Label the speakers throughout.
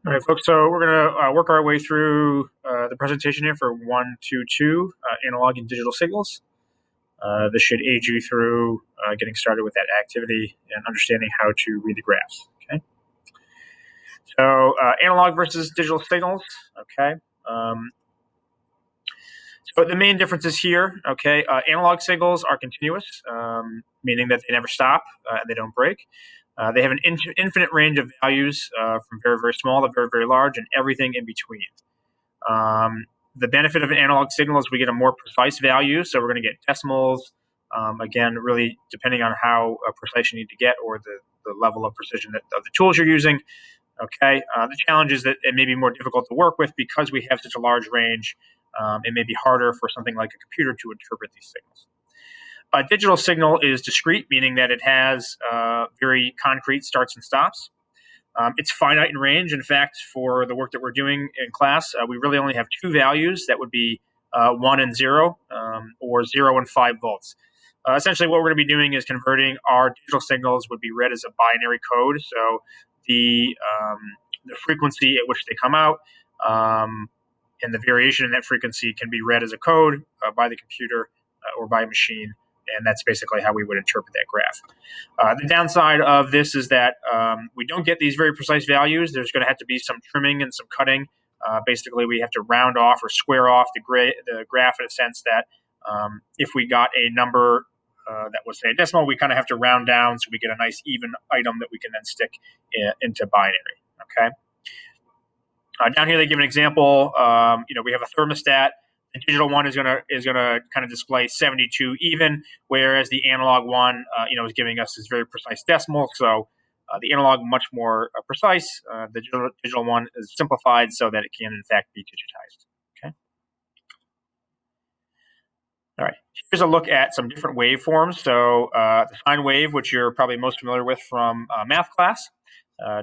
Speaker 1: All right, folks, so we're going to work our way through the presentation here for 122 analog and digital signals. This should aid you through getting started with that activity and understanding how to read the graphs. Okay. So analog versus digital signals. Okay. So the main differences here. Okay. Analog signals are continuous, meaning that they never stop and they don't break. They have an infinite range of values from very, very small to very, very large and everything in between. The benefit of an analog signal is we get a more precise value. So we're going to get decimals, again, really depending on how precise you need to get or the level of precision of the tools you're using. Okay. The challenge is that it may be more difficult to work with because we have such a large range. It may be harder for something like a computer to interpret these signals. A digital signal is discrete, meaning that it has very concrete starts and stops. It's finite in range. In fact, for the work that we're doing in class, we really only have two values. That would be 1 and 0, or 0 and 5 volts. Essentially, what we're going to be doing is converting our digital signals would be read as a binary code. So the frequency at which they come out and the variation in that frequency can be read as a code by the computer or by a machine. And that's basically how we would interpret that graph. The downside of this is that we don't get these very precise values. There's going to have to be some trimming and some cutting. Basically, we have to round off or square off the graph in a sense that if we got a number that was, say, a decimal, we kind of have to round down so we get a nice even item that we can then stick into binary. Okay. Down here, they give an example. We have a thermostat. The digital one is gonna kind of display 72 even, whereas the analog one, is giving us this very precise decimal. So the analog much more precise. The digital one is simplified so that it can in fact be digitized. Okay. All right. Here's a look at some different waveforms. So the sine wave, which you're probably most familiar with from math class.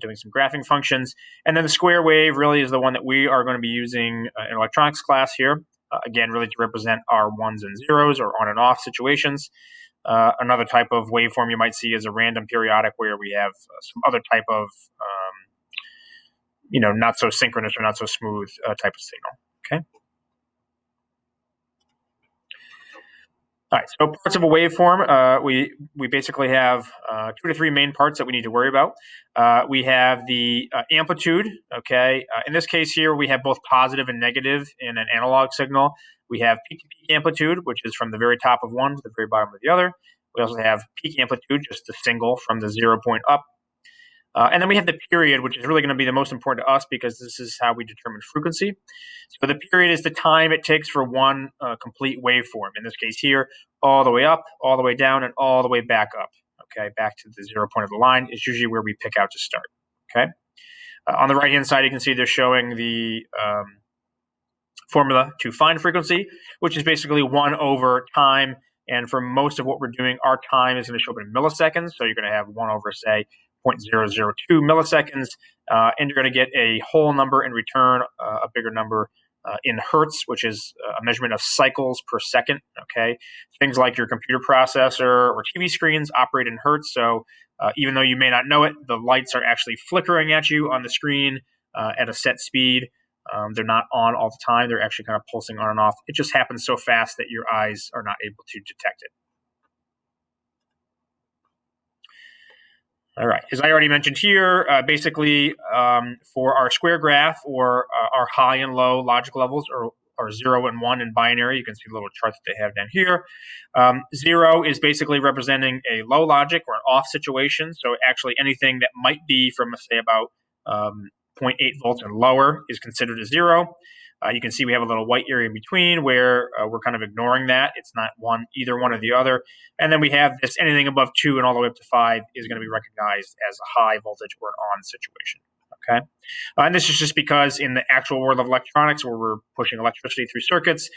Speaker 1: Doing some graphing functions. And then the square wave really is the one that we are going to be using in electronics class here. Again, really to represent our ones and zeros or on and off situations. Another type of waveform you might see is a random periodic where we have some other type of, not so synchronous or not so smooth type of signal. Okay. All right, so parts of a waveform, we basically have 2 to 3 main parts that we need to worry about. We have the amplitude, okay? In this case here, we have both positive and negative in an analog signal. We have peak-to-peak amplitude, which is from the very top of one to the very bottom of the other. We also have peak amplitude, just the single from the 0 point up. And then we have the period, which is really going to be the most important to us because this is how we determine frequency. So the period is the time it takes for one complete waveform. In this case here, all the way up, all the way down, and all the way back up. Okay, back to the 0 point of the line is usually where we pick out to start. Okay. On the right-hand side, you can see they're showing the formula to find frequency, which is basically 1 over time. And for most of what we're doing, our time is going to show up in milliseconds. So you're going to have 1 over, say, 0.002 milliseconds, and you're going to get a whole number in return, a bigger number in hertz, which is a measurement of cycles per second. Okay, things like your computer processor or TV screens operate in hertz, so even though you may not know it, the lights are actually flickering at you on the screen at a set speed. They're not on all the time. They're actually kind of pulsing on and off. It just happens so fast that your eyes are not able to detect it. All right, as I already mentioned here, basically for our square graph or our high and low logic levels or 0 and 1 in binary, you can see the little chart that they have down here. 0 is basically representing a low logic or an off situation. So actually anything that might be from, say, about 0.8 volts and lower is considered a 0. You can see we have a little white area in between where we're kind of ignoring that. It's not either one or the other. And then we have this anything above 2 and all the way up to 5 is going to be recognized as a high voltage or an on situation. Okay. And this is just because in the actual world of electronics where we're pushing electricity through circuits,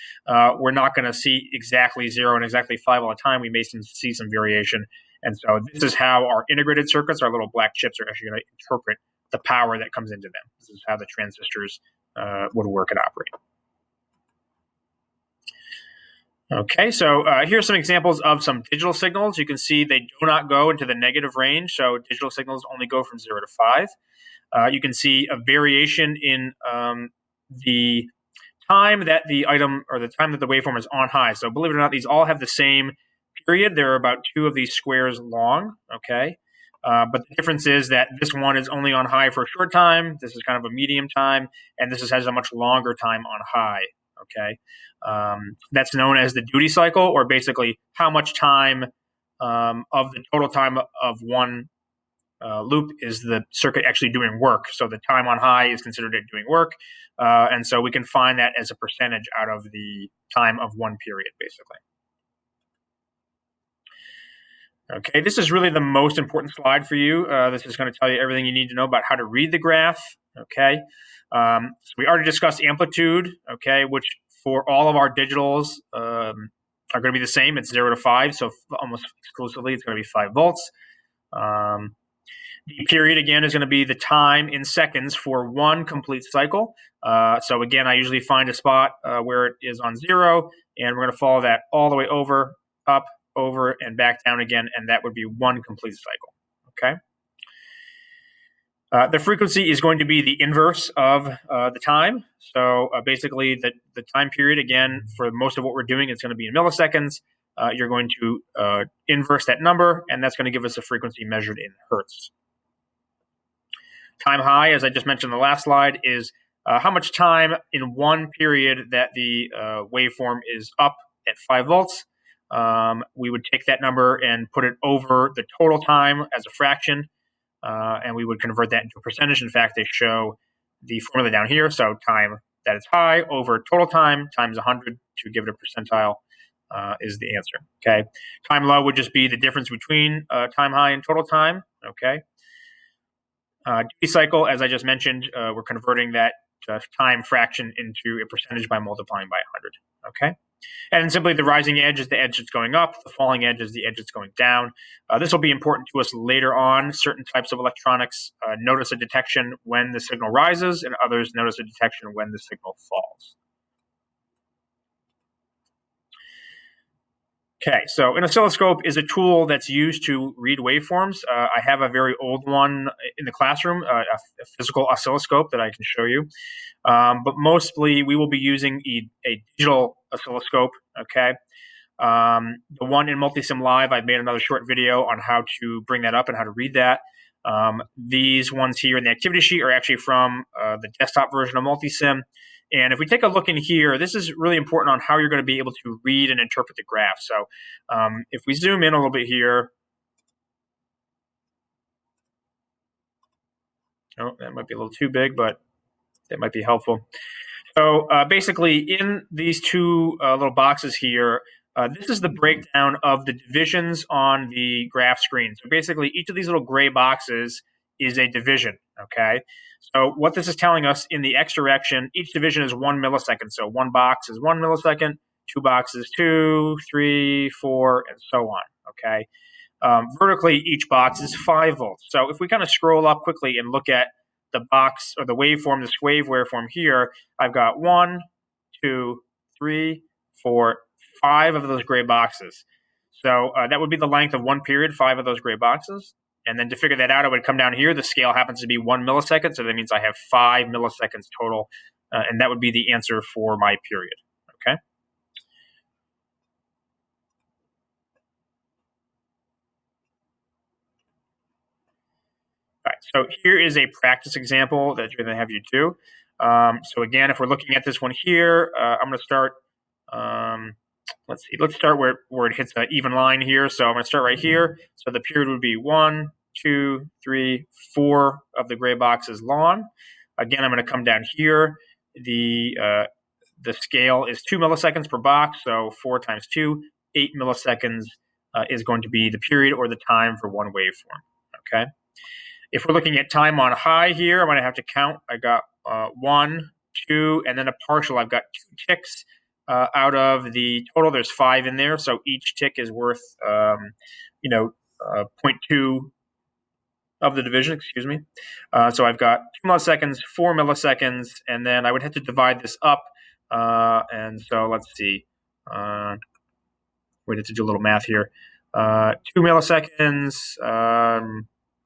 Speaker 1: we're not going to see exactly 0 and exactly 5 all the time. We may see some variation. And so this is how our integrated circuits, our little black chips, are actually going to interpret the power that comes into them. This is how the transistors would work and operate. Okay, so here's some examples of some digital signals. You can see they do not go into the negative range, so digital signals only go from 0 to 5. You can see a variation in the time that the item or the time that the waveform is on high. So believe it or not, these all have the same period. There are about 2 of these squares long, okay? But the difference is that this one is only on high for a short time. This is kind of a medium time, and this has a much longer time on high, okay? That's known as the duty cycle, or basically how much time of the total time of one loop is the circuit actually doing work. So the time on high is considered it doing work. And so we can find that as a percentage out of the time of one period, basically. Okay, this is really the most important slide for you. This is going to tell you everything you need to know about how to read the graph. Okay, so we already discussed amplitude. Okay, which for all of our digitals are going to be the same. It's 0 to 5, so almost exclusively it's going to be 5 volts. The period, again, is going to be the time in seconds for one complete cycle. So again, I usually find a spot where it is on 0, and we're going to follow that all the way over, up, over, and back down again, and that would be one complete cycle. Okay. The frequency is going to be the inverse of the time. So basically, the time period, again, for most of what we're doing, is going to be in milliseconds. You're going to inverse that number, and that's going to give us a frequency measured in hertz. Time high, as I just mentioned in the last slide, is how much time in one period that the waveform is up at 5 volts. We would take that number and put it over the total time as a fraction, and we would convert that into a percentage. In fact, they show the formula down here. So time that is high over total time times 100 to give it a percentile is the answer. Okay. Time low would just be the difference between time high and total time. Okay. Duty cycle, as I just mentioned, we're converting that time fraction into a percentage by multiplying by 100. Okay, and simply the rising edge is the edge that's going up. The falling edge is the edge that's going down. This will be important to us later on. Certain types of electronics notice a detection when the signal rises, and others notice a detection when the signal falls. Okay, so an oscilloscope is a tool that's used to read waveforms. I have a very old one in the classroom, a physical oscilloscope that I can show you. But mostly we will be using a digital oscilloscope, okay? The one in Multisim Live, I've made another short video on how to bring that up and how to read that. These ones here in the activity sheet are actually from the desktop version of Multisim. And if we take a look in here, this is really important on how you're going to be able to read and interpret the graph. So if we zoom in a little bit here, oh, that might be a little too big, but that might be helpful. So basically, in these two little boxes here, this is the breakdown of the divisions on the graph screen. So basically, each of these little gray boxes is a division, okay? So what this is telling us in the x direction, each division is 1 millisecond. So one box is 1 millisecond, two boxes 2, 3, 4, and so on, okay? Vertically, each box is 5 volts. So if we kind of scroll up quickly and look at the box or the waveform, this waveform here, I've got 1, 2, 3, 4, 5 of those gray boxes. So that would be the length of one period, 5 of those gray boxes. And then to figure that out, I would come down here. The scale happens to be 1 millisecond, so that means I have 5 milliseconds total, and that would be the answer for my period. Okay. All right, so here is a practice example that you're going to have you do. So again, if we're looking at this one here, I'm going to start. Let's see. Let's start where it hits an even line here. So I'm going to start right here. So the period would be 1, 2, 3, 4 of the gray boxes long. Again, I'm going to come down here. The scale is 2 milliseconds per box. So 4 times 2, 8 milliseconds is going to be the period or the time for one waveform. Okay. If we're looking at time on high here, I'm going to have to count. I got 1, 2, and then a partial. I've got 2 ticks out of the total. There's 5 in there, so each tick is worth, 0.2 of the division, excuse me. So I've got 2 milliseconds, 4 milliseconds, and then I would have to divide this up. And so let's see. We need to do a little math here. 2 milliseconds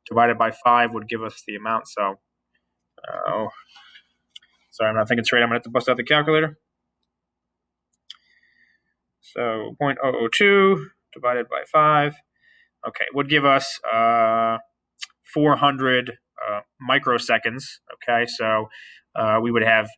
Speaker 1: divided by 5 would give us the amount. So, sorry, I'm not thinking straight. I'm going to have to bust out the calculator. So 0.002 divided by 5. Okay, would give us 400 microseconds. Okay, so we would have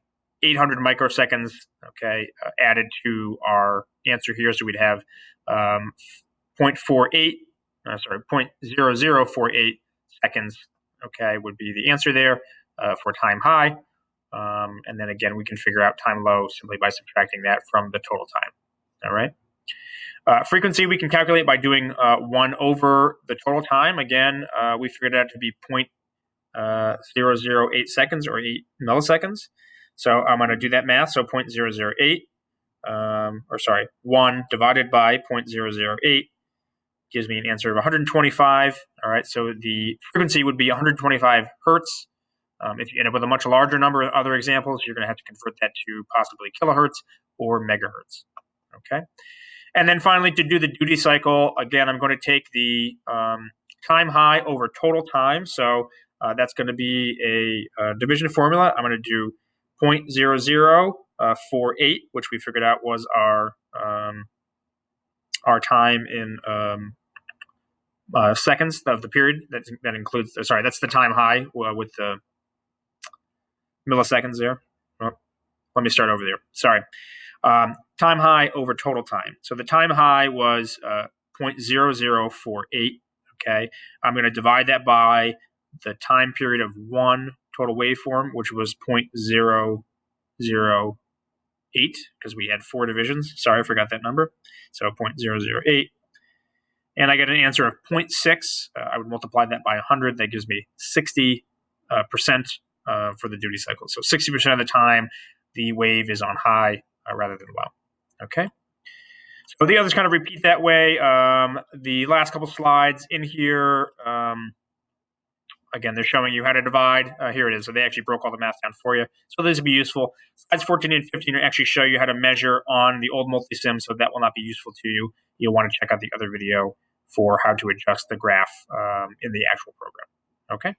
Speaker 1: 800 microseconds. Okay, added to our answer here. So we'd have 0.48. Sorry, 0.0048 seconds. Okay, would be the answer there for time high. And then again, we can figure out time low simply by subtracting that from the total time. All right. Frequency we can calculate by doing 1 over the total time. Again, we figured out to be 0.008 seconds or 8 milliseconds. So I'm going to do that math. So 0.008, 1 divided by 0.008 gives me an answer of 125. All right, so the frequency would be 125 hertz. If you end up with a much larger number of other examples, you're going to have to convert that to possibly kilohertz or megahertz. Okay. And then finally, to do the duty cycle, again, I'm going to take the time high over total time. So that's going to be a division formula. I'm going to do 0.0048, which we figured out was our time in seconds of the period. That includes, sorry, that's the time high with the milliseconds there. Oh, let me start over there. Sorry. Time high over total time. So the time high was 0.0048. Okay, I'm going to divide that by the time period of one total waveform, which was 0.008, because we had 4 divisions. Sorry, I forgot that number. So 0.008. And I get an answer of 0.6. I would multiply that by 100. That gives me 60% for the duty cycle. So 60% of the time, the wave is on high rather than low. Okay. So the others kind of repeat that way. The last couple slides in here, again, they're showing you how to divide. Here it is. So they actually broke all the math down for you. So these would be useful. Slides 14 and 15 actually show you how to measure on the old multisim, so that will not be useful to you. You'll want to check out the other video for how to adjust the graph in the actual program. Okay.